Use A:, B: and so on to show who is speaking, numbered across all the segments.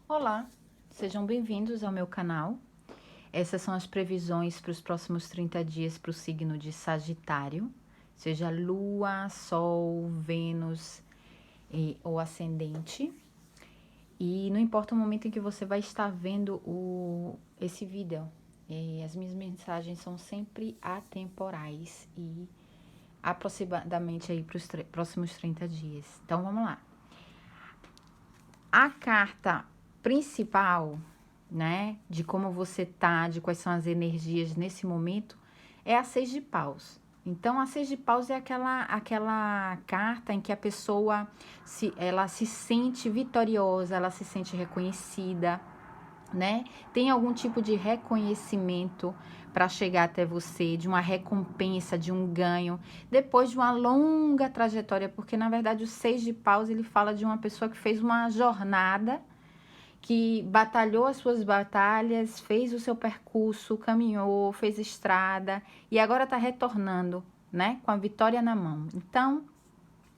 A: Olá, sejam bem-vindos ao meu canal. Essas são as previsões para os próximos 30 dias para o signo de Sagitário, seja Lua, Sol, Vênus ou Ascendente. E não importa o momento em que você vai estar vendo esse vídeo, as minhas mensagens são sempre atemporais e aproximadamente aí para os próximos 30 dias. Então vamos lá. A carta principal, né, de como você tá, de quais são as energias nesse momento, é a Seis de Paus. Então, a Seis de Paus é aquela carta em que a pessoa ela se sente vitoriosa, ela se sente reconhecida, né? Tem algum tipo de reconhecimento para chegar até você, de uma recompensa, de um ganho, depois de uma longa trajetória, porque na verdade o Seis de Paus ele fala de uma pessoa que fez uma jornada, que batalhou as suas batalhas, fez o seu percurso, caminhou, fez estrada e agora está retornando, né, com a vitória na mão. Então,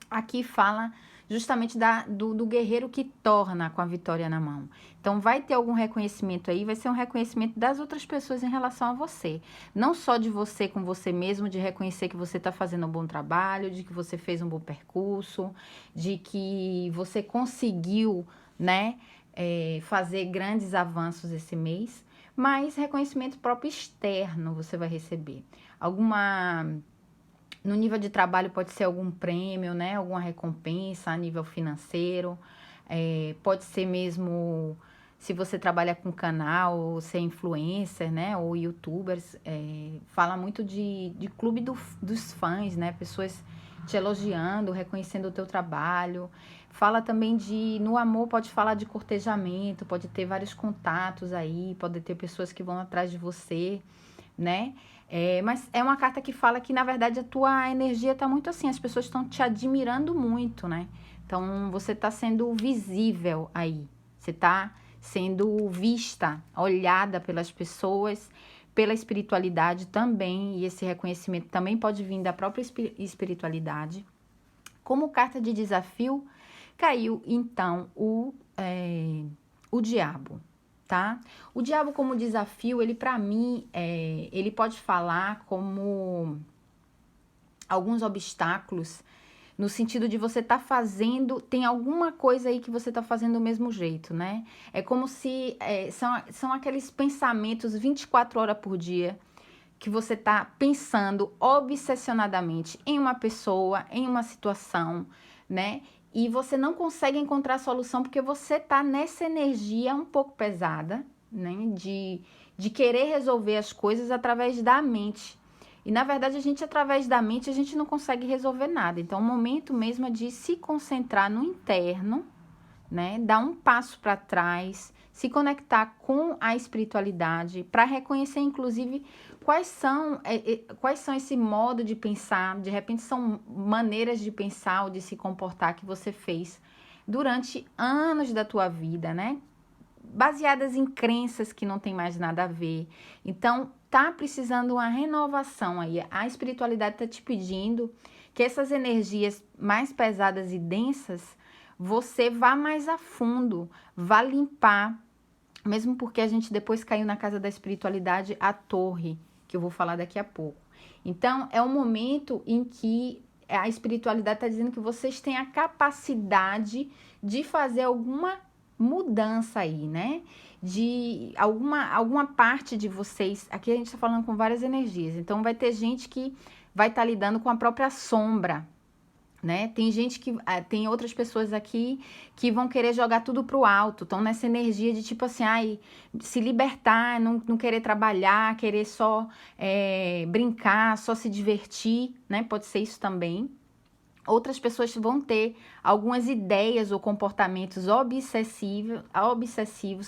A: aqui fala justamente do guerreiro que torna com a vitória na mão. Então, vai ter algum reconhecimento aí, vai ser um reconhecimento das outras pessoas em relação a você. Não só de você com você mesmo, de reconhecer que você está fazendo um bom trabalho, de que você fez um bom percurso, de que você conseguiu, né, fazer grandes avanços esse mês, mas reconhecimento próprio externo você vai receber. No nível de trabalho pode ser algum prêmio, né? Alguma recompensa a nível financeiro. Pode ser mesmo, se você trabalha com canal, ou ser influencer, né? Ou youtubers. Fala muito de clube dos fãs, né? Pessoas te elogiando, reconhecendo o teu trabalho. Fala também no amor pode falar de cortejamento, pode ter vários contatos aí, pode ter pessoas que vão atrás de você, né? Mas é uma carta que fala que, na verdade, a tua energia tá muito assim, as pessoas estão te admirando muito, né? Então, você tá sendo visível aí, você tá sendo vista, olhada pelas pessoas, pela espiritualidade também, e esse reconhecimento também pode vir da própria espiritualidade. Como carta de desafio, caiu, então, o diabo, tá? O diabo como desafio, ele para mim, ele pode falar como alguns obstáculos, no sentido de você tá fazendo, tem alguma coisa aí que você tá fazendo do mesmo jeito, né? É como se, são aqueles pensamentos 24 horas por dia, que você tá pensando obsessionadamente em uma pessoa, em uma situação, né? E você não consegue encontrar solução porque você tá nessa energia um pouco pesada, né? De querer resolver as coisas através da mente. E na verdade, através da mente, a gente não consegue resolver nada. Então, o momento mesmo é de se concentrar no interno, né? Dar um passo para trás, se conectar com a espiritualidade, para reconhecer, inclusive, quais são esse modo de pensar, de repente são maneiras de pensar ou de se comportar que você fez durante anos da tua vida, né? Baseadas em crenças que não tem mais nada a ver. Então, tá precisando uma renovação aí. A espiritualidade tá te pedindo que essas energias mais pesadas e densas você vá mais a fundo, vá limpar, mesmo porque a gente depois caiu na casa da espiritualidade a torre, que eu vou falar daqui a pouco. Então, é um momento em que a espiritualidade está dizendo que vocês têm a capacidade de fazer alguma mudança aí, né? De alguma parte de vocês. Aqui a gente está falando com várias energias, então vai ter gente que vai estar lidando com a própria sombra, né? Tem gente que tem outras pessoas aqui que vão querer jogar tudo pro alto, estão nessa energia de tipo assim, ai, se libertar, não querer trabalhar, querer só brincar, só se divertir, né? Pode ser isso também. Outras pessoas vão ter algumas ideias ou comportamentos obsessivos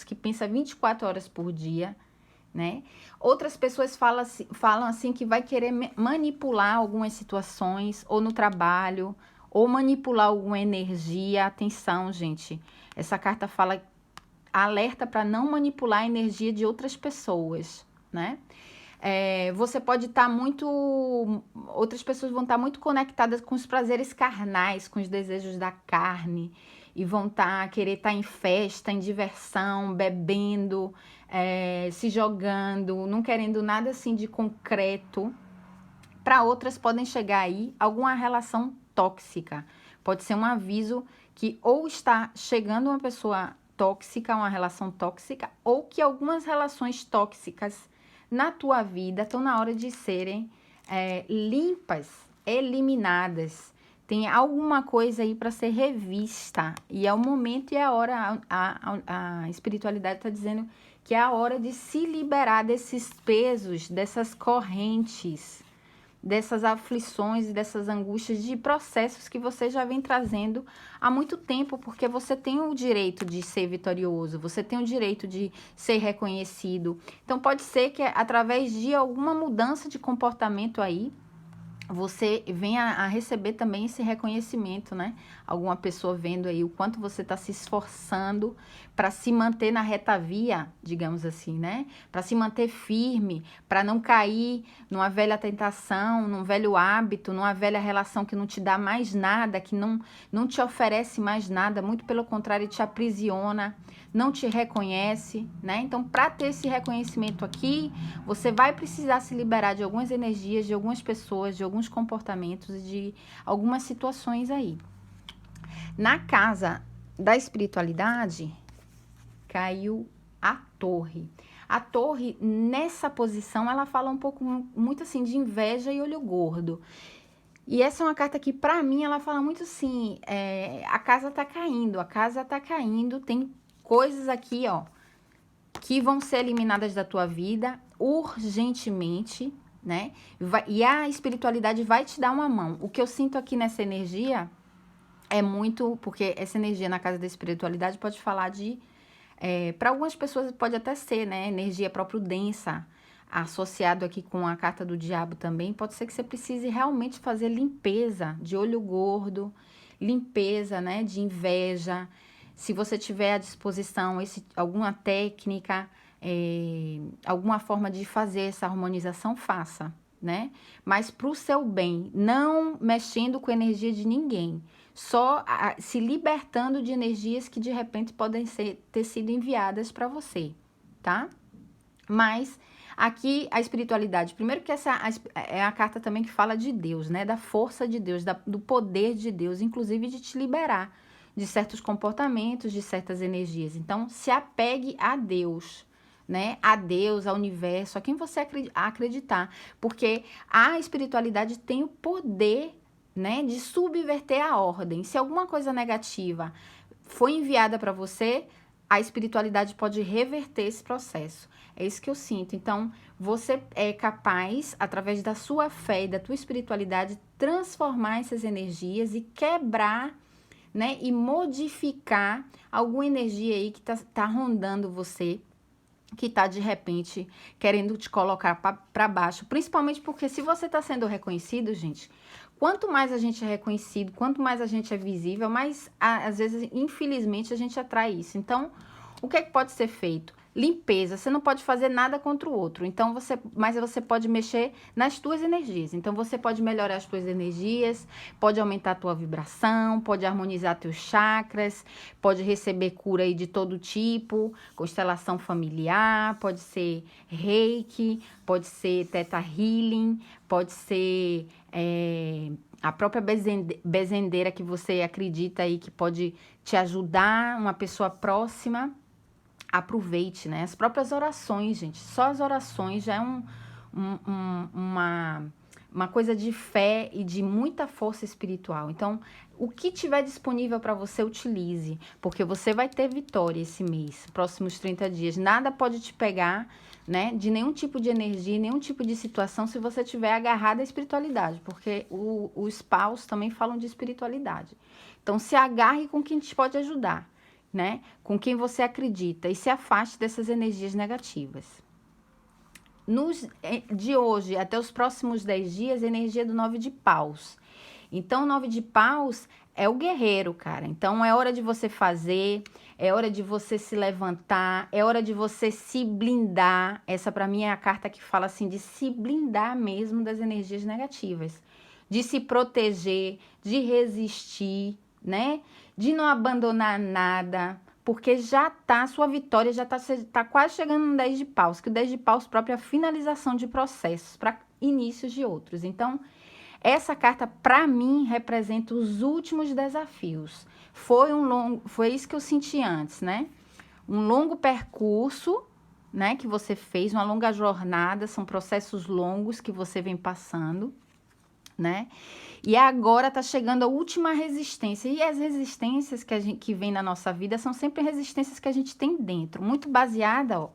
A: que pensa 24 horas por dia, né? Outras pessoas falam assim que vai querer manipular algumas situações, ou no trabalho, ou manipular alguma energia. Atenção, gente. Essa carta fala, alerta para não manipular a energia de outras pessoas, né? Você pode estar muito. Outras pessoas vão estar muito conectadas com os prazeres carnais, com os desejos da carne. e vão querer estar em festa, em diversão, bebendo, se jogando, não querendo nada assim de concreto. Para outras podem chegar aí alguma relação tóxica. Pode ser um aviso que ou está chegando uma pessoa tóxica, uma relação tóxica, ou que algumas relações tóxicas na tua vida estão na hora de serem limpas, eliminadas. Tem alguma coisa aí para ser revista. E é o momento e é a hora. A espiritualidade está dizendo que é a hora de se liberar desses pesos, dessas correntes, dessas aflições e dessas angústias de processos que você já vem trazendo há muito tempo, porque você tem o direito de ser vitorioso, você tem o direito de ser reconhecido. Então pode ser que através de alguma mudança de comportamento aí, você venha a receber também esse reconhecimento, né? Alguma pessoa vendo aí o quanto você está se esforçando para se manter na reta via, digamos assim, né? Para se manter firme, para não cair numa velha tentação, num velho hábito, numa velha relação que não te dá mais nada, que não te oferece mais nada, muito pelo contrário, te aprisiona, não te reconhece, né? Então, para ter esse reconhecimento aqui, você vai precisar se liberar de algumas energias, de algumas pessoas, de alguns comportamentos, de algumas situações aí. Na casa da espiritualidade, caiu a torre. A torre, nessa posição, ela fala um pouco, muito assim, de inveja e olho gordo. E essa é uma carta que, pra mim, ela fala muito assim, a casa tá caindo, tem coisas aqui, ó, que vão ser eliminadas da tua vida urgentemente, né? E a espiritualidade vai te dar uma mão. O que eu sinto aqui nessa energia é muito, porque essa energia na casa da espiritualidade pode falar de, para algumas pessoas pode até ser, né? Energia próprio densa, associado aqui com a carta do diabo também. Pode ser que você precise realmente fazer limpeza de olho gordo, limpeza, né? De inveja. Se você tiver à disposição alguma técnica, alguma forma de fazer essa harmonização, faça, né? Mas para o seu bem, não mexendo com a energia de ninguém, só se libertando de energias que de repente podem ter sido enviadas para você, tá? Mas aqui a espiritualidade, primeiro que essa é a carta também que fala de Deus, né? Da força de Deus, do poder de Deus, inclusive de te liberar de certos comportamentos, de certas energias. Então, se apegue a Deus, né? A Deus, ao universo, a quem você acreditar. Porque a espiritualidade tem o poder, né, de subverter a ordem. Se alguma coisa negativa foi enviada para você, a espiritualidade pode reverter esse processo. É isso que eu sinto. Então, você é capaz, através da sua fé e da tua espiritualidade, transformar essas energias e quebrar, né, e modificar alguma energia aí que tá rondando você, que tá de repente querendo te colocar para baixo, principalmente porque se você tá sendo reconhecido, gente, quanto mais a gente é reconhecido, quanto mais a gente é visível, mais às vezes, infelizmente, a gente atrai isso. Então, o que é que pode ser feito? Limpeza, você não pode fazer nada contra o outro, então mas você pode mexer nas tuas energias, então você pode melhorar as tuas energias, pode aumentar a tua vibração, pode harmonizar teus chakras, pode receber cura aí de todo tipo, constelação familiar, pode ser reiki, pode ser theta healing, pode ser a própria bezendeira que você acredita aí que pode te ajudar, uma pessoa próxima. Aproveite, né? As próprias orações, gente. Só as orações já é uma coisa de fé e de muita força espiritual. Então, o que tiver disponível para você, utilize. Porque você vai ter vitória esse mês, próximos 30 dias. Nada pode te pegar, né? De nenhum tipo de energia, nenhum tipo de situação, se você estiver agarrado à espiritualidade. Porque os paus também falam de espiritualidade. Então, se agarre com quem te pode ajudar, né? Com quem você acredita e se afaste dessas energias negativas. De hoje até os próximos 10 dias, a energia do 9 de paus. Então, o 9 de paus é o guerreiro, cara. Então, é hora de você fazer, é hora de você se levantar, é hora de você se blindar. Essa, para mim, é a carta que fala assim, de se blindar mesmo das energias negativas. De se proteger, de resistir, né? de não abandonar nada, porque já tá, sua vitória já tá quase chegando no 10 de paus, que o 10 de paus próprio é a finalização de processos para inícios de outros. Então, essa carta, para mim, representa os últimos desafios. Foi isso que eu senti antes, né? Um longo percurso, né, que você fez, uma longa jornada, são processos longos que você vem passando, né? E agora tá chegando a última resistência. E as resistências que vem na nossa vida são sempre resistências que a gente tem dentro, muito baseada, ó,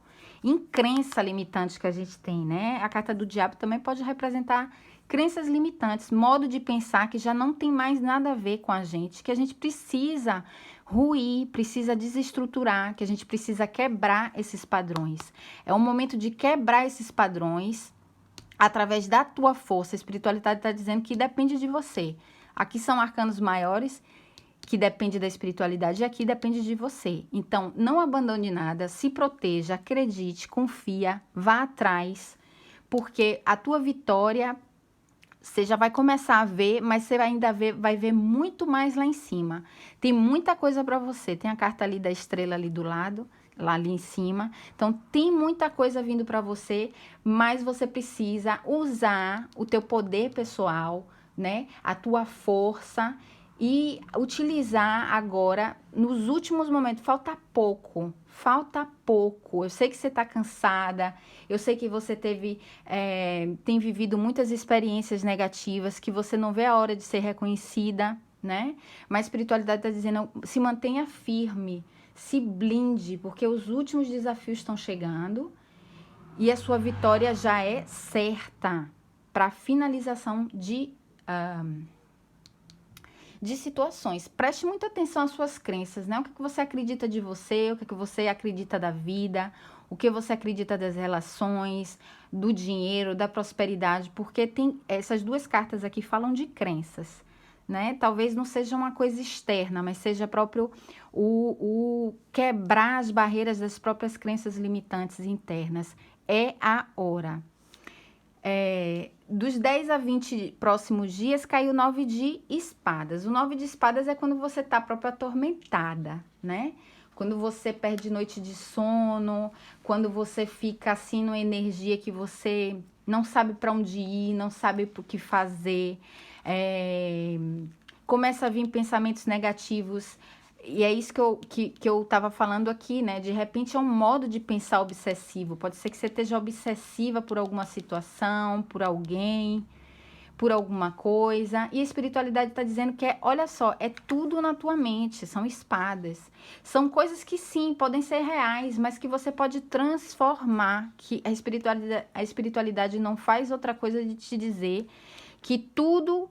A: em crença limitante que a gente tem, né? A carta do diabo também pode representar crenças limitantes, modo de pensar que já não tem mais nada a ver com a gente, que a gente precisa ruir, precisa desestruturar, que a gente precisa quebrar esses padrões. É o momento de quebrar esses padrões através da tua força. A espiritualidade está dizendo que depende de você. Aqui são arcanos maiores, que depende da espiritualidade, e aqui depende de você. Então, não abandone nada, se proteja, acredite, confia, vá atrás, porque a tua vitória você já vai começar a ver, mas você ainda vai ver muito mais lá em cima. Tem muita coisa para você. Tem a carta ali da estrela ali do lado, lá ali em cima. Então, tem muita coisa vindo para você, mas você precisa usar o teu poder pessoal, né? A tua força e utilizar agora nos últimos momentos. Falta pouco. Eu sei que você está cansada, eu sei que você tem vivido muitas experiências negativas, que você não vê a hora de ser reconhecida, né? Mas a espiritualidade está dizendo, se mantenha firme, se blinde, porque os últimos desafios estão chegando e a sua vitória já é certa para a finalização de situações. Preste muita atenção às suas crenças, né? O que você acredita de você, o que você acredita da vida, o que você acredita das relações, do dinheiro, da prosperidade, porque tem essas duas cartas aqui falam de crenças, né? Talvez não seja uma coisa externa, mas seja próprio o quebrar as barreiras das próprias crenças limitantes internas. É a hora. Dos 10 a 20 próximos dias, caiu o 9 de espadas. O 9 de espadas é quando você tá próprio atormentada, né? Quando você perde noite de sono, quando você fica assim numa energia que você não sabe para onde ir, não sabe o que fazer, começa a vir pensamentos negativos. E é isso que eu tava falando aqui, né? De repente é um modo de pensar obsessivo. Pode ser que você esteja obsessiva por alguma situação, por alguém, por alguma coisa. E a espiritualidade está dizendo que olha só, é tudo na tua mente, são espadas. São coisas que sim, podem ser reais, mas que você pode transformar. Que a espiritualidade não faz outra coisa de te dizer que tudo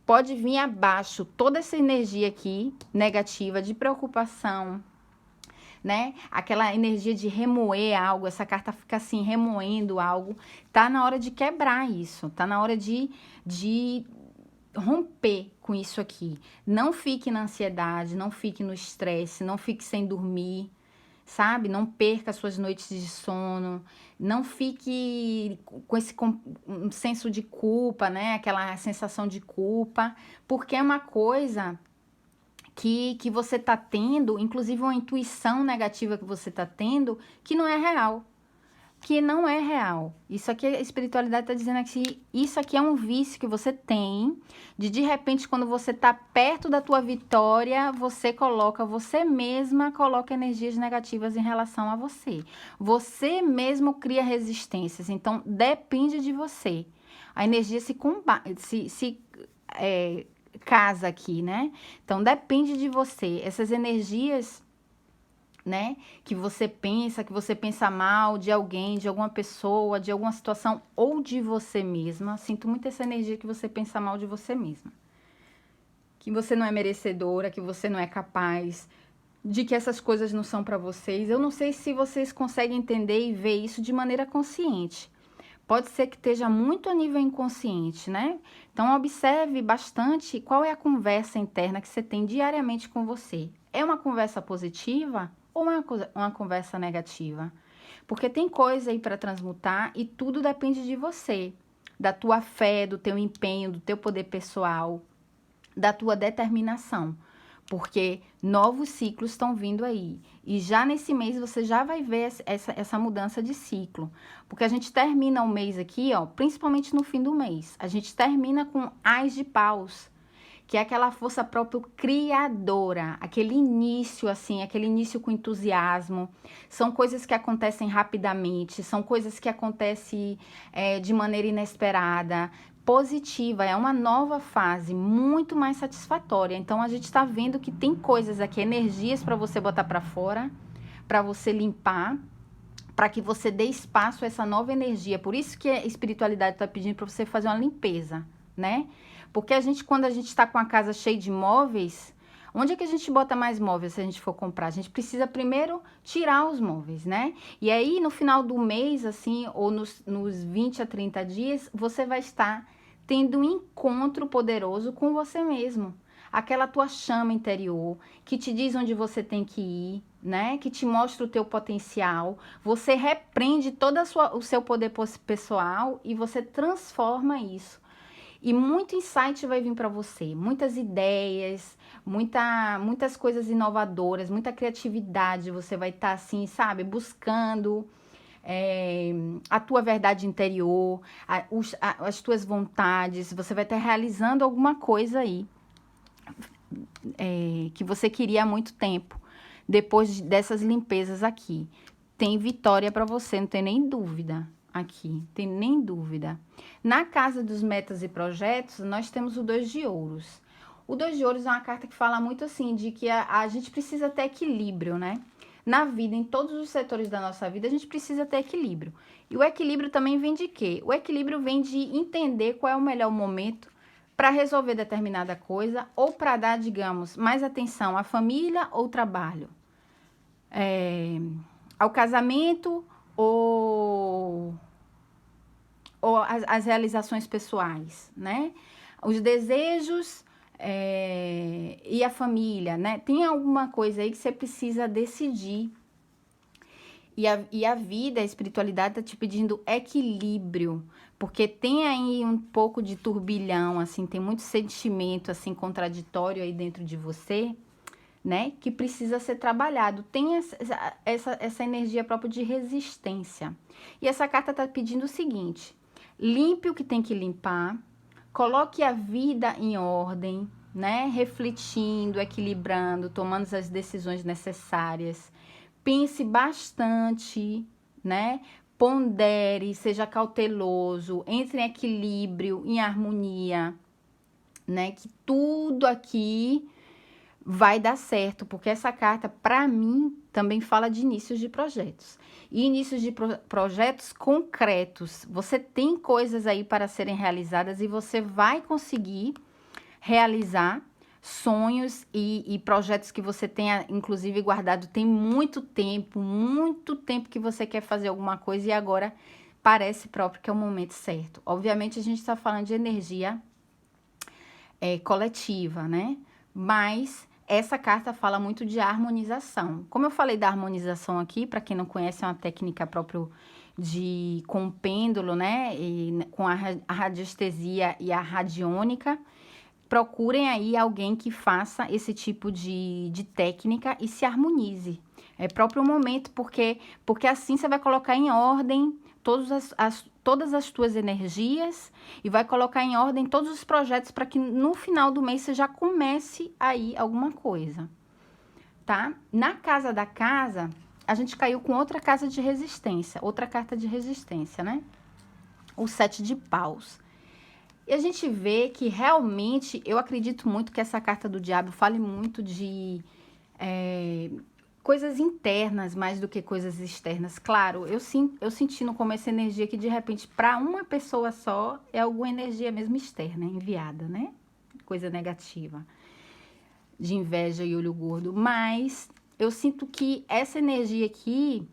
A: pode vir abaixo, toda essa energia aqui, negativa, de preocupação, né? Aquela energia de remoer algo, essa carta fica assim, remoendo algo. Tá na hora de quebrar isso, tá na hora de romper com isso aqui. Não fique na ansiedade, não fique no estresse, não fique sem dormir, sabe? Não perca suas noites de sono, não fique com um senso de culpa, né? Aquela sensação de culpa, porque é uma coisa que você tá tendo, inclusive uma intuição negativa que você tá tendo, que não é real. Que não é real. Isso aqui, a espiritualidade está dizendo que isso aqui é um vício que você tem, de repente, quando você está perto da tua vitória, você mesma coloca energias negativas em relação a você. Você mesmo cria resistências, então depende de você. A energia se casa aqui, né? Então depende de você. Essas energias, né, que você pensa mal de alguém, de alguma pessoa, de alguma situação ou de você mesma. Sinto muito essa energia que você pensa mal de você mesma. Que você não é merecedora, que você não é capaz, de que essas coisas não são para vocês. Eu não sei se vocês conseguem entender e ver isso de maneira consciente. Pode ser que esteja muito a nível inconsciente, né? Então, observe bastante qual é a conversa interna que você tem diariamente com você. É uma conversa positiva ou é uma conversa negativa? Porque tem coisa aí para transmutar e tudo depende de você, da tua fé, do teu empenho, do teu poder pessoal, da tua determinação. porque novos ciclos estão vindo aí. E já nesse mês você já vai ver essa mudança de ciclo. Porque a gente termina o mês aqui, ó, principalmente no fim do mês. A gente termina com Ás de Paus, que é aquela força própria criadora, aquele início assim, aquele início com entusiasmo. São coisas que acontecem rapidamente, são coisas que acontecem de maneira inesperada, positiva, é uma nova fase, muito mais satisfatória. Então, a gente está vendo que tem coisas aqui, energias para você botar para fora, para você limpar, para que você dê espaço a essa nova energia. Por isso que a espiritualidade está pedindo para você fazer uma limpeza, né? Porque quando a gente está com a casa cheia de móveis, onde é que a gente bota mais móveis se a gente for comprar? A gente precisa primeiro tirar os móveis, né? E aí, no final do mês, assim, ou nos 20 a 30 dias, você vai estar tendo um encontro poderoso com você mesmo. Aquela tua chama interior, que te diz onde você tem que ir, né? Que te mostra o teu potencial. Você repreende todo o seu poder pessoal e você transforma isso. E muito insight vai vir para você, muitas ideias, muitas coisas inovadoras, muita criatividade. Você vai estar assim, sabe, buscando a tua verdade interior, as tuas vontades. Você vai estar realizando alguma coisa aí que você queria há muito tempo. Depois dessas limpezas aqui, tem vitória para você, não tem nem dúvida. Aqui, tem nem dúvida. Na casa dos metas e projetos, nós temos o 2 de ouros. O 2 de ouros é uma carta que fala muito assim, de que a gente precisa ter equilíbrio, né? Na vida, em todos os setores da nossa vida, a gente precisa ter equilíbrio. E o equilíbrio também vem de quê? O equilíbrio vem de entender qual é o melhor momento para resolver determinada coisa ou para dar, digamos, mais atenção à família ou trabalho, ao casamento ou as realizações pessoais, né? Os desejos e a família, né? Tem alguma coisa aí que você precisa decidir. E a vida, a espiritualidade tá te pedindo equilíbrio, porque tem aí um pouco de turbilhão, assim, tem muito sentimento, assim, contraditório aí dentro de você, né? Que precisa ser trabalhado. Tem essa energia própria de resistência. E essa carta tá pedindo o seguinte: limpe o que tem que limpar, coloque a vida em ordem, né? Refletindo, equilibrando, tomando as decisões necessárias. Pense bastante, né? Pondere, seja cauteloso, entre em equilíbrio, em harmonia, né? Que tudo aqui vai dar certo, porque essa carta, para mim, também fala de inícios de projetos. E inícios de projetos concretos. Você tem coisas aí para serem realizadas e você vai conseguir realizar sonhos e projetos que você tenha, inclusive, guardado tem muito tempo que você quer fazer alguma coisa e agora parece próprio que é o momento certo. Obviamente, a gente está falando de energia coletiva, né? Mas essa carta fala muito de harmonização. Como eu falei da harmonização aqui, para quem não conhece, é uma técnica própria com pêndulo, né? E com a radiestesia e a radiônica. Procurem aí alguém que faça esse tipo de técnica e se harmonize. É próprio momento, porque assim você vai colocar em ordem todas as tuas energias e vai colocar em ordem todos os projetos para que no final do mês você já comece aí alguma coisa, tá? Na casa da casa, a gente caiu com outra casa de resistência, outra carta de resistência, né? O 7 de paus. E a gente vê que realmente, eu acredito muito que essa carta do diabo fale muito de coisas internas mais do que coisas externas. Claro, eu senti no começo energia que de repente para uma pessoa só é alguma energia mesmo externa, enviada, né? Coisa negativa, de inveja e olho gordo. Mas eu sinto que essa energia aqui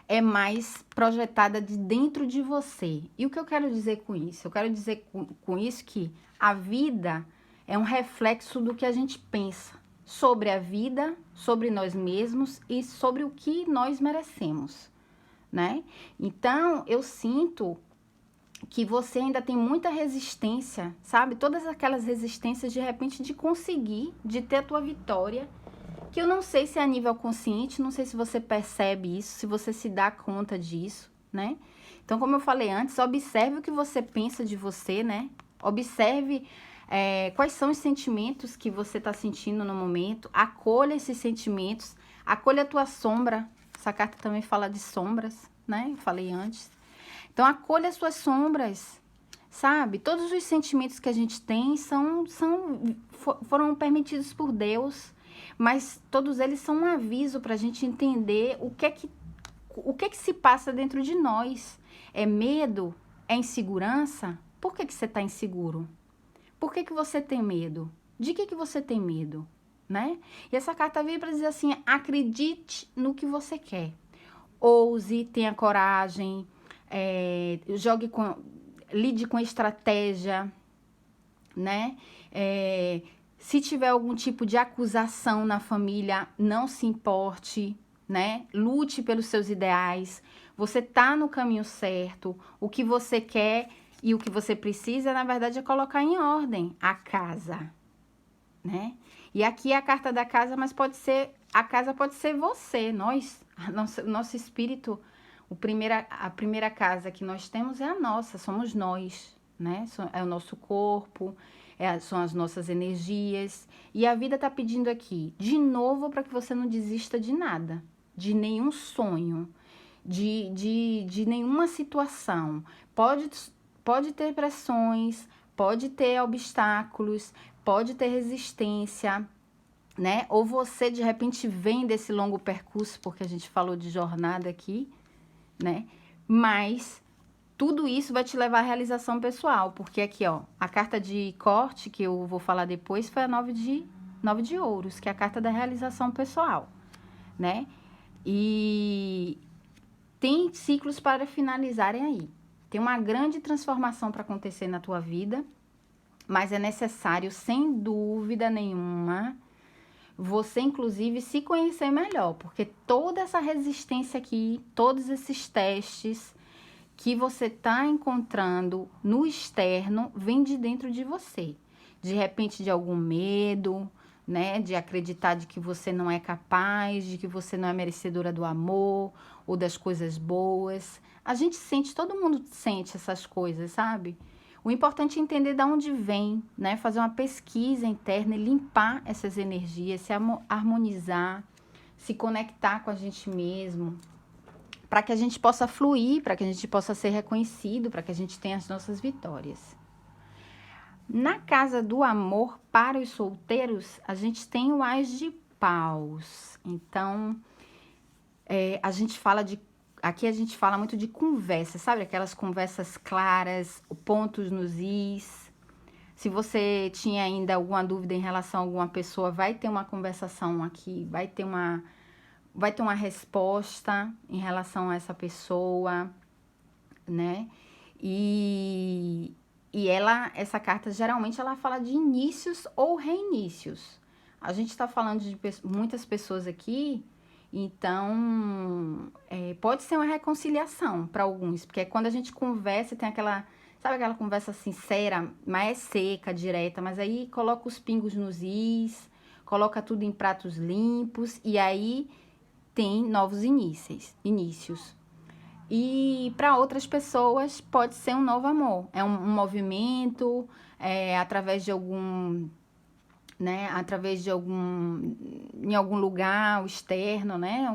A: é mais projetada de dentro de você. E o que eu quero dizer com isso? Eu quero dizer com isso que a vida é um reflexo do que a gente pensa sobre a vida, sobre nós mesmos e sobre o que nós merecemos, né? Então, eu sinto que você ainda tem muita resistência, sabe? Todas aquelas resistências, de repente, de conseguir, de ter a tua vitória, que eu não sei se é a nível consciente, não sei se você percebe isso, se você se dá conta disso, né? Então, como eu falei antes, observe o que você pensa de você, né? Observe quais são os sentimentos que você está sentindo no momento, acolha esses sentimentos, acolha a tua sombra. Essa carta também fala de sombras, né? Eu falei antes. Então, acolha as suas sombras, sabe? Todos os sentimentos que a gente tem foram permitidos por Deus, mas todos eles são um aviso para a gente entender o que é que se passa dentro de nós. É medo? É insegurança? Por que você está inseguro? Por que você tem medo? De que você tem medo, né? E essa carta veio para dizer assim, acredite no que você quer. Ouse, tenha coragem, lide com estratégia, né? Se tiver algum tipo de acusação na família, não se importe, né? Lute pelos seus ideais. Você tá no caminho certo. O que você quer e o que você precisa, na verdade, é colocar em ordem a casa, né? E aqui é a carta da casa, mas a casa pode ser você, nosso espírito. A primeira casa que nós temos é a nossa, somos nós, né? É o nosso corpo, são as nossas energias. E a vida tá pedindo aqui, de novo, para que você não desista de nada, de nenhum sonho, de nenhuma situação. Pode ter pressões, pode ter obstáculos, pode ter resistência, né? Ou você, de repente, vem desse longo percurso, porque a gente falou de jornada aqui, né? Mas tudo isso vai te levar à realização pessoal, porque aqui, ó, a carta de corte, que eu vou falar depois, foi a nove de ouros, que é a carta da realização pessoal, né? E tem ciclos para finalizarem aí. Tem uma grande transformação para acontecer na tua vida, mas é necessário, sem dúvida nenhuma, você, inclusive, se conhecer melhor, porque toda essa resistência aqui, todos esses testes que você está encontrando no externo, vem de dentro de você. De repente, de algum medo, né? De acreditar de que você não é capaz, de que você não é merecedora do amor ou das coisas boas. A gente sente, todo mundo sente essas coisas, sabe? O importante é entender de onde vem, né? Fazer uma pesquisa interna e limpar essas energias, se harmonizar, se conectar com a gente mesmo, para que a gente possa fluir, para que a gente possa ser reconhecido, para que a gente tenha as nossas vitórias. Na casa do amor para os solteiros, a gente tem o Ás de Paus. Então, aqui a gente fala muito de conversa, sabe? Aquelas conversas claras, pontos nos is. Se você tinha ainda alguma dúvida em relação a alguma pessoa, vai ter uma conversação aqui, vai ter uma resposta em relação a essa pessoa, né? E essa carta, geralmente, ela fala de inícios ou reinícios. A gente está falando de muitas pessoas aqui, então, pode ser uma reconciliação para alguns, porque quando a gente conversa, tem sabe aquela conversa sincera, mais seca, direta, mas aí coloca os pingos nos is, coloca tudo em pratos limpos, e aí tem novos inícios. E para outras pessoas pode ser um novo amor, é um movimento, através de algum, né, em algum lugar externo, né,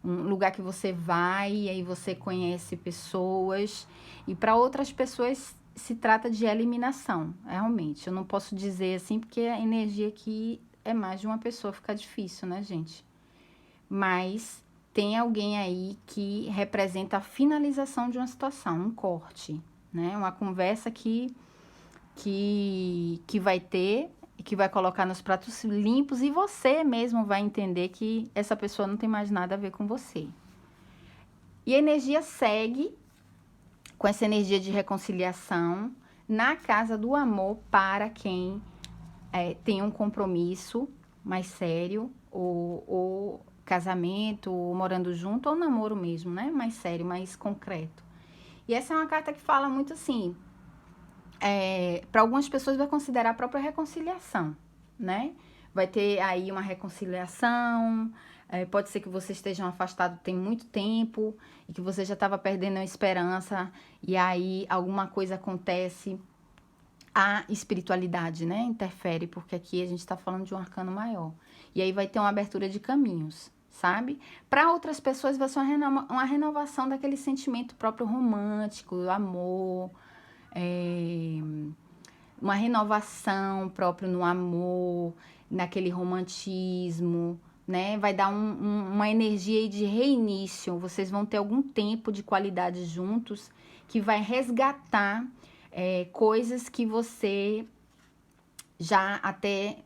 A: um lugar que você vai e aí você conhece pessoas. E para outras pessoas se trata de eliminação, realmente. Eu não posso dizer assim, porque a energia aqui é mais de uma pessoa, fica difícil, né, gente? Mas tem alguém aí que representa a finalização de uma situação, um corte, né? Uma conversa que vai ter, que vai colocar nos pratos limpos, e você mesmo vai entender que essa pessoa não tem mais nada a ver com você. E a energia segue com essa energia de reconciliação na casa do amor para quem tem um compromisso mais sério, ou casamento, ou morando junto, ou namoro mesmo, né? Mais sério, mais concreto. E essa é uma carta que fala muito assim, para algumas pessoas vai considerar a própria reconciliação, né? Vai ter aí uma reconciliação, pode ser que vocês estejam afastados tem muito tempo e que você já estava perdendo a esperança e aí alguma coisa acontece, a espiritualidade, né? Interfere, porque aqui a gente está falando de um arcano maior. E aí vai ter uma abertura de caminhos, sabe? Para outras pessoas vai ser uma renovação daquele sentimento próprio romântico, amor, uma renovação próprio no amor, naquele romantismo, né? Vai dar uma energia aí de reinício. Vocês vão ter algum tempo de qualidade juntos que vai resgatar coisas que você já até...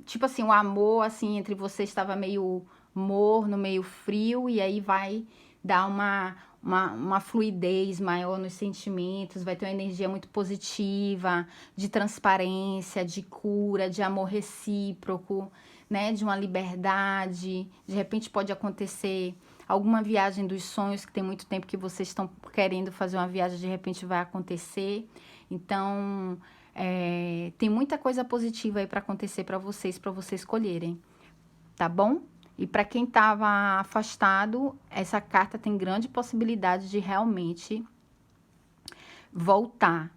A: Tipo assim, o amor assim entre vocês estava meio morno, meio frio, e aí vai dar uma fluidez maior nos sentimentos, vai ter uma energia muito positiva, de transparência, de cura, de amor recíproco, né? De uma liberdade. De repente pode acontecer alguma viagem dos sonhos, que tem muito tempo que vocês estão querendo fazer uma viagem, de repente vai acontecer. Então, tem muita coisa positiva aí para acontecer para vocês escolherem, tá bom? E para quem estava afastado, essa carta tem grande possibilidade de realmente voltar.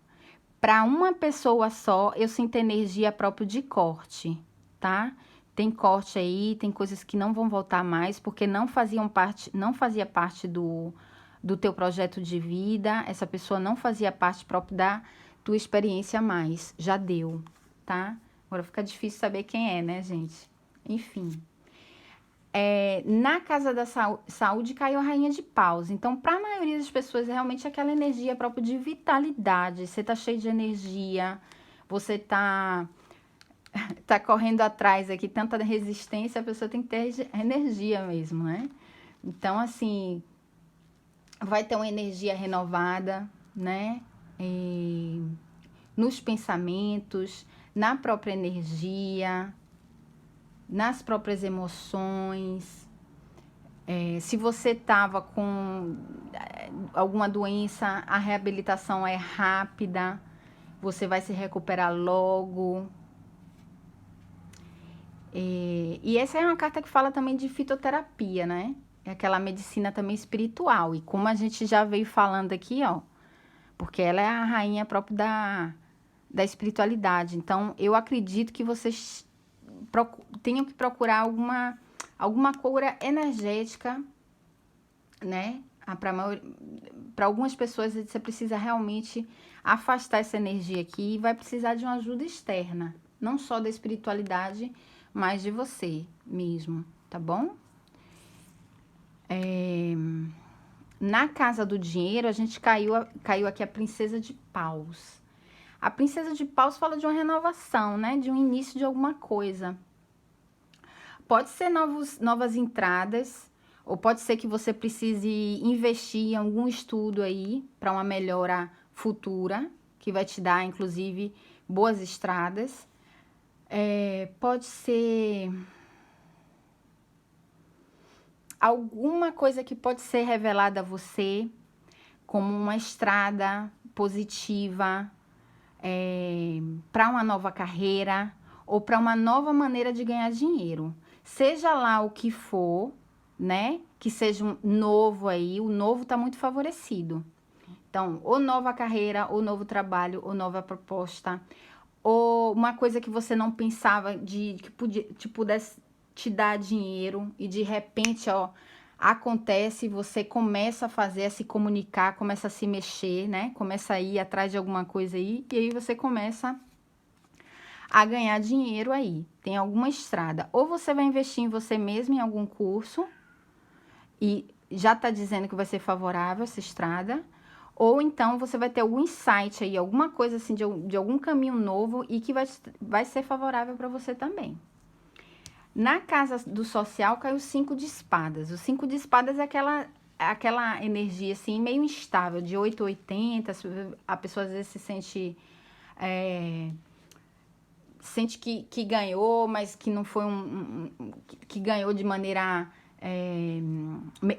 A: Para uma pessoa só, eu sinto energia própria de corte, tá? Tem corte aí, tem coisas que não vão voltar mais, porque não fazia parte do teu projeto de vida, essa pessoa não fazia parte própria da tua experiência mais, já deu, tá? Agora fica difícil saber quem é, né, gente? Enfim. Na casa da saúde caiu a rainha de paus. Então, para a maioria das pessoas, é realmente aquela energia própria de vitalidade. Você tá cheio de energia, você tá correndo atrás aqui, tanta resistência, a pessoa tem que ter energia mesmo, né? Então, assim, vai ter uma energia renovada, né? Nos pensamentos, na própria energia, nas próprias emoções. Se você estava com alguma doença, a reabilitação é rápida, você vai se recuperar logo. E essa é uma carta que fala também de fitoterapia, né? É aquela medicina também espiritual. E como a gente já veio falando aqui, ó, porque ela é a rainha própria da espiritualidade. Então, eu acredito que vocês tenham que procurar alguma cura energética, né? Para algumas pessoas, você precisa realmente afastar essa energia aqui e vai precisar de uma ajuda externa. Não só da espiritualidade, mas de você mesmo, tá bom? Na casa do dinheiro, a gente caiu aqui a princesa de paus. A princesa de paus fala de uma renovação, né? De um início de alguma coisa. Pode ser novas entradas, ou pode ser que você precise investir em algum estudo aí para uma melhora futura, que vai te dar, inclusive, boas estradas. Pode ser alguma coisa que pode ser revelada a você como uma estrada positiva para uma nova carreira ou para uma nova maneira de ganhar dinheiro. Seja lá o que for, né? Que seja um novo aí, o novo tá muito favorecido. Então, ou nova carreira, ou novo trabalho, ou nova proposta, ou uma coisa que você não pensava que pudesse te dar dinheiro e de repente, ó, acontece, você começa a fazer, a se comunicar, começa a se mexer, né? Começa a ir atrás de alguma coisa aí e aí você começa a ganhar dinheiro aí. Tem alguma estrada. Ou você vai investir em você mesmo em algum curso e já tá dizendo que vai ser favorável essa estrada, ou então você vai ter algum insight aí, alguma coisa assim de algum caminho novo e que vai ser favorável para você também. Na casa do social caiu o 5 de espadas. O 5 de espadas é aquela energia assim meio instável, de 8 a 80, a pessoa às vezes se sente que ganhou, mas que não foi que ganhou de maneira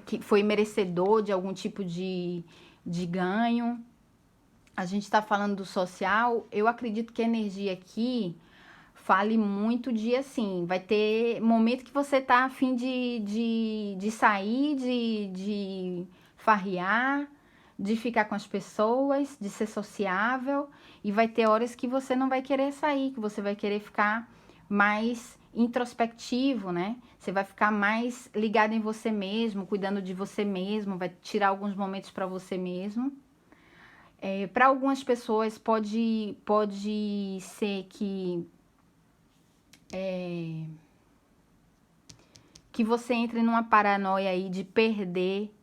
A: que foi merecedor de algum tipo de de ganho. A gente está falando do social, eu acredito que a energia aqui fale muito de assim, vai ter momento que você tá a fim de sair, de farrear, de ficar com as pessoas, de ser sociável, e vai ter horas que você não vai querer sair, que você vai querer ficar mais introspectivo, né? Você vai ficar mais ligado em você mesmo, cuidando de você mesmo, vai tirar alguns momentos para você mesmo. Para algumas pessoas pode ser que você entre numa paranoia aí de perder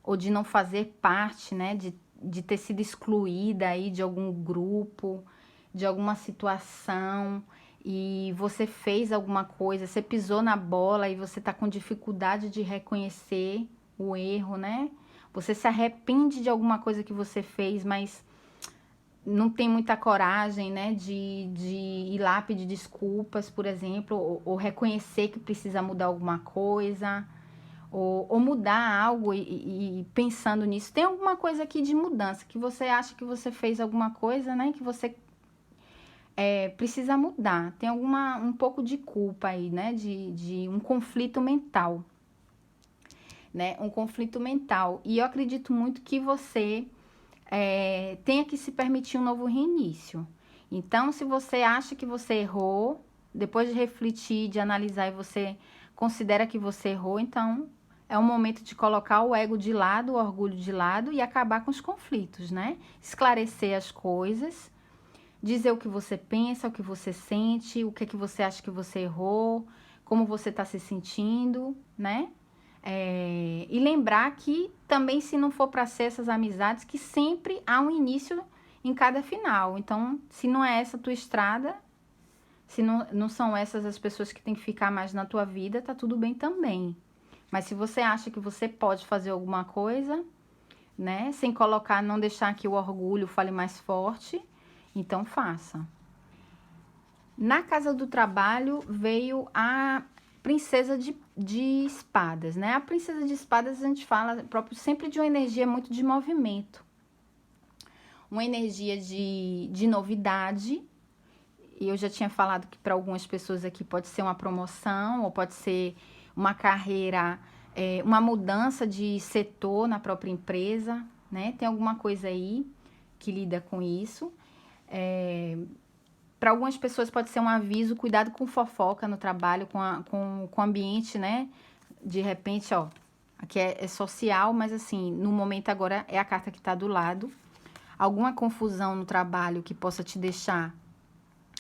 A: ou de não fazer parte, né? De ter sido excluída aí de algum grupo, de alguma situação, e você fez alguma coisa, você pisou na bola e você tá com dificuldade de reconhecer o erro, né? Você se arrepende de alguma coisa que você fez, mas não tem muita coragem, né, de ir lá pedir desculpas, por exemplo, ou reconhecer que precisa mudar alguma coisa, ou mudar algo e pensando nisso. Tem alguma coisa aqui de mudança, que você acha que você fez alguma coisa, né, que você precisa mudar. Tem um pouco de culpa aí, né, de um conflito mental, né, um conflito mental. E eu acredito muito que você tenha que se permitir um novo reinício. Então, se você acha que você errou, depois de refletir, de analisar e você considera que você errou, então é o momento de colocar o ego de lado, o orgulho de lado e acabar com os conflitos, né? Esclarecer as coisas, dizer o que você pensa, o que você sente, o que é que você acha que você errou, como você está se sentindo, né? E lembrar que também, se não for para ser essas amizades, que sempre há um início em cada final. Então, se não é essa a tua estrada, se não são essas as pessoas que tem que ficar mais na tua vida, tá tudo bem também. Mas se você acha que você pode fazer alguma coisa, né, sem colocar, não deixar que o orgulho fale mais forte, então faça. Na casa do trabalho veio a princesa de espadas, né? A princesa de espadas a gente fala próprio sempre de uma energia muito de movimento, uma energia de novidade. E eu já tinha falado que para algumas pessoas aqui pode ser uma promoção ou pode ser uma carreira, uma mudança de setor na própria empresa, né? Tem alguma coisa aí que lida com isso. Para algumas pessoas pode ser um aviso, cuidado com fofoca no trabalho, com o ambiente, né? De repente, ó, aqui é social, mas assim, no momento agora é a carta que tá do lado. Alguma confusão no trabalho que possa te deixar,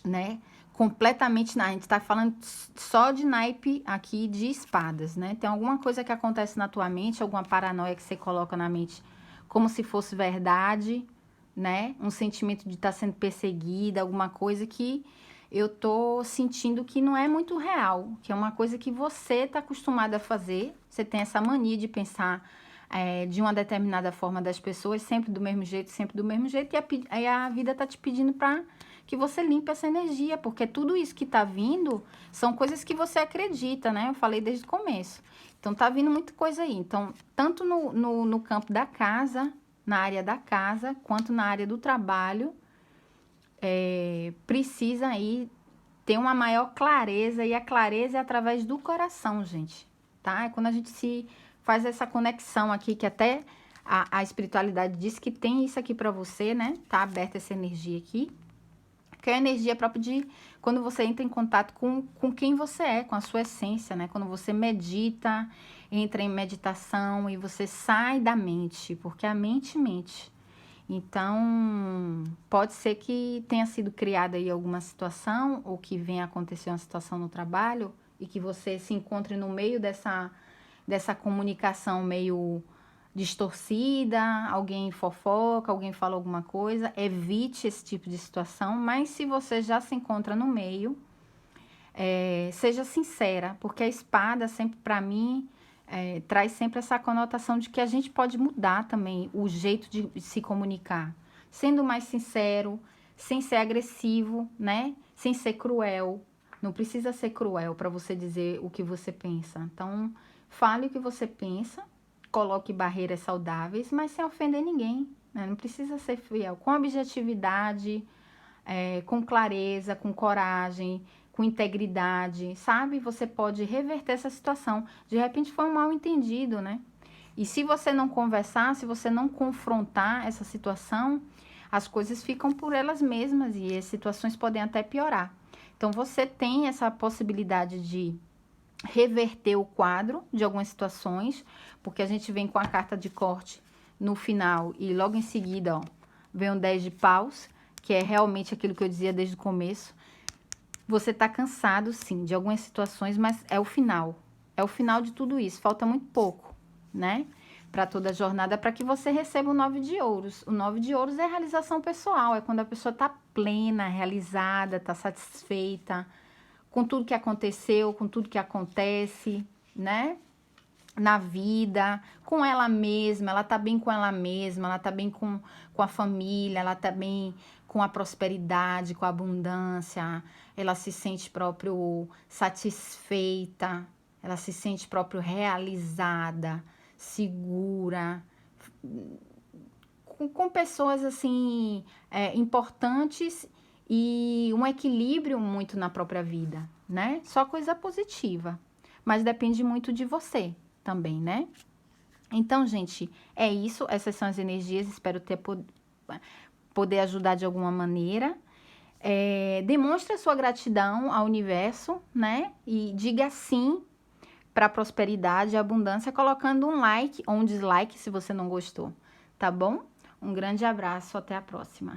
A: né? Completamente, a gente tá falando só de naipe aqui de espadas, né? Tem alguma coisa que acontece na tua mente, alguma paranoia que você coloca na mente como se fosse verdade, né? Um sentimento de estar sendo perseguida, alguma coisa que eu tô sentindo que não é muito real, que é uma coisa que você tá acostumado a fazer. Você tem essa mania de pensar de uma determinada forma das pessoas, sempre do mesmo jeito, e a vida tá te pedindo para que você limpe essa energia, porque tudo isso que tá vindo são coisas que você acredita, né? Eu falei desde o começo. Então, tá vindo muita coisa aí. Então, tanto no campo da casa, na área da casa, quanto na área do trabalho, precisa aí ter uma maior clareza, e a clareza é através do coração, gente, tá? É quando a gente se faz essa conexão aqui, que até a espiritualidade diz que tem isso aqui pra você, né? Tá aberta essa energia aqui, que é a energia própria de quando você entra em contato com quem você é, com a sua essência, né? Quando você medita, entra em meditação e você sai da mente, porque a mente mente. Então, pode ser que tenha sido criada aí alguma situação, ou que venha acontecer uma situação no trabalho, e que você se encontre no meio dessa comunicação meio distorcida, alguém fofoca, alguém fala alguma coisa, evite esse tipo de situação, mas se você já se encontra no meio, seja sincera, porque a espada sempre, para mim, traz sempre essa conotação de que a gente pode mudar também o jeito de se comunicar, sendo mais sincero, sem ser agressivo, né? Sem ser cruel. Não precisa ser cruel para você dizer o que você pensa. Então, fale o que você pensa, coloque barreiras saudáveis, mas sem ofender ninguém, né? Não precisa ser fiel. Com objetividade, com clareza, com coragem, com integridade, sabe? Você pode reverter essa situação. De repente foi um mal-entendido, né? E se você não conversar, se você não confrontar essa situação, as coisas ficam por elas mesmas e as situações podem até piorar. Então, você tem essa possibilidade de reverter o quadro de algumas situações, porque a gente vem com a carta de corte no final e logo em seguida, ó, vem um 10 de paus, que é realmente aquilo que eu dizia desde o começo. Você tá cansado, sim, de algumas situações, mas é o final. É o final de tudo isso. Falta muito pouco, né? Para toda a jornada, para que você receba o 9 de ouros. O 9 de ouros é a realização pessoal, é quando a pessoa tá plena, realizada, tá satisfeita com tudo que aconteceu, com tudo que acontece, né? Na vida, com ela mesma, ela tá bem com ela mesma, ela tá bem com a família, ela tá bem com a prosperidade, com a abundância, ela se sente próprio satisfeita, ela se sente próprio realizada, segura, com pessoas assim importantes e um equilíbrio muito na própria vida, né? Só coisa positiva, mas depende muito de você também, né? Então, gente, é isso. Essas são as energias. Espero poder ajudar de alguma maneira. Demonstre a sua gratidão ao universo, né? E diga sim para a prosperidade e abundância, colocando um like ou um dislike se você não gostou, tá bom? Um grande abraço, até a próxima.